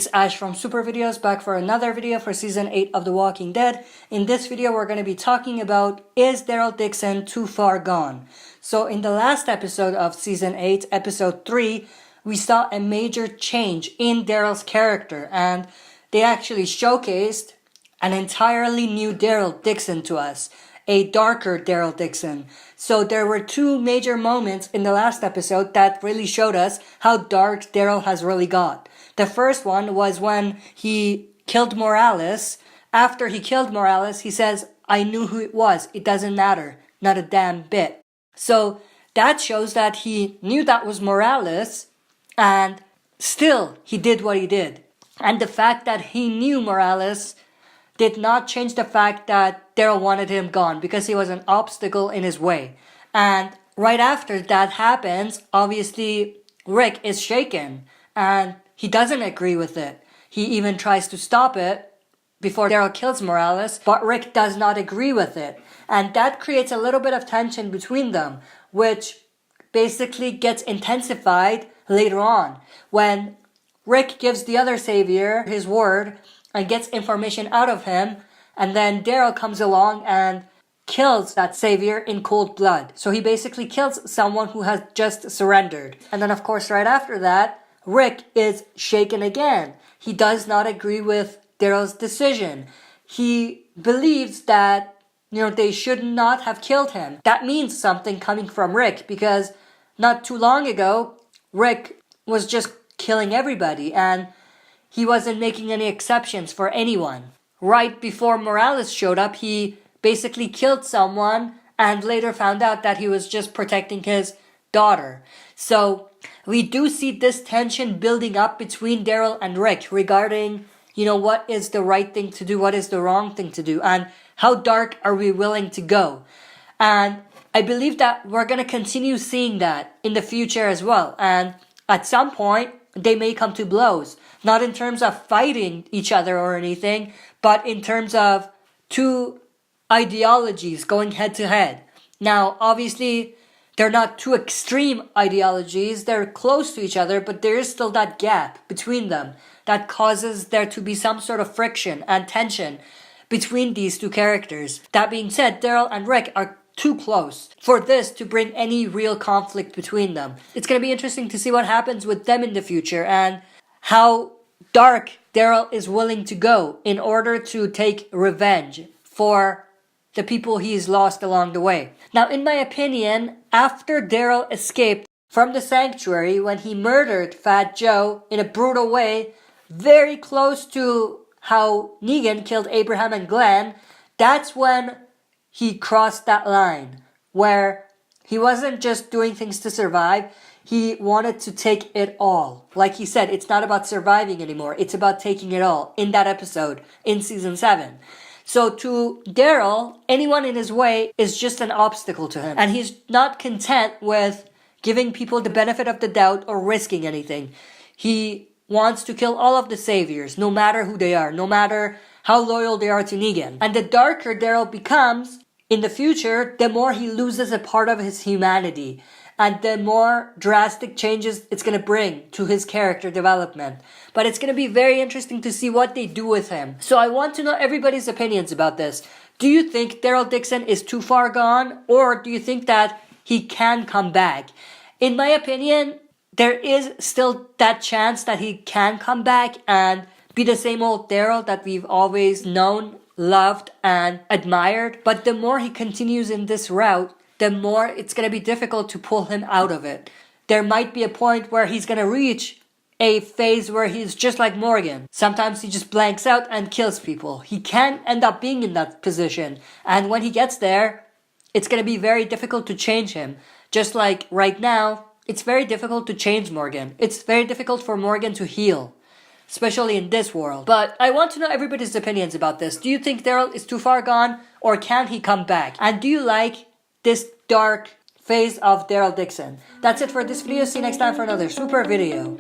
It's Ash from Super Videos, back for another video for Season 8 of The Walking Dead. In this video, we're going to be talking about, is Daryl Dixon too far gone? So in the last episode of Season 8, Episode 3, we saw a major change in Daryl's character, and they actually showcased an entirely new Daryl Dixon to us. A darker Daryl Dixon. So there were two major moments in the last episode that really showed us how dark Daryl has really got. The first one was when he killed Morales. After he killed Morales, he says, "I knew who it was. It doesn't matter. Not a damn bit." So that shows that he knew that was Morales, and still he did what he did. And the fact that he knew Morales did not change the fact that Daryl wanted him gone because he was an obstacle in his way. And right after that happens, obviously Rick is shaken and he doesn't agree with it. He even tries to stop it before Daryl kills Morales, but Rick does not agree with it. And that creates a little bit of tension between them, which basically gets intensified later on when Rick gives the other savior his word and gets information out of him, and then Daryl comes along and kills that savior in cold blood. So he basically kills someone who has just surrendered. And then of course right after that, Rick is shaken again. He does not agree with Daryl's decision. He believes that, they should not have killed him. That means something coming from Rick, because not too long ago, Rick was just killing everybody and he wasn't making any exceptions for anyone. Right before Morales showed up, he basically killed someone and later found out that he was just protecting his daughter. So we do see this tension building up between Daryl and Rick regarding, what is the right thing to do, what is the wrong thing to do, and how dark are we willing to go. And I believe that we're going to continue seeing that in the future as well. And at some point, they may come to blows. Not in terms of fighting each other or anything, but in terms of two ideologies going head to head. Now, obviously, they're not two extreme ideologies. They're close to each other, but there is still that gap between them that causes there to be some sort of friction and tension between these two characters. That being said, Daryl and Rick are too close for this to bring any real conflict between them. It's going to be interesting to see what happens with them in the future and how dark Daryl is willing to go in order to take revenge for the people he's lost along the way. Now, in my opinion, after Daryl escaped from the sanctuary when he murdered Fat Joe in a brutal way, very close to how Negan killed Abraham and Glenn, that's when he crossed that line where he wasn't just doing things to survive. He wanted to take it all. Like he said, it's not about surviving anymore. It's about taking it all in that episode in Season 7. So to Daryl, anyone in his way is just an obstacle to him. And he's not content with giving people the benefit of the doubt or risking anything. He wants to kill all of the saviors, no matter who they are, no matter how loyal they are to Negan. And the darker Daryl becomes in the future, the more he loses a part of his humanity. And the more drastic changes it's going to bring to his character development. But it's going to be very interesting to see what they do with him. So I want to know everybody's opinions about this. Do you think Daryl Dixon is too far gone? Or do you think that he can come back? In my opinion, there is still that chance that he can come back and be the same old Daryl that we've always known, loved, and admired. But the more he continues in this route, the more it's going to be difficult to pull him out of it. There might be a point where he's going to reach a phase where he's just like Morgan. Sometimes he just blanks out and kills people. He can end up being in that position. And when he gets there, it's going to be very difficult to change him. Just like right now, it's very difficult to change Morgan. It's very difficult for Morgan to heal, especially in this world. But I want to know everybody's opinions about this. Do you think Daryl is too far gone, or can he come back? And do you like this dark phase of Daryl Dixon? That's it for this video. See you next time for another super video.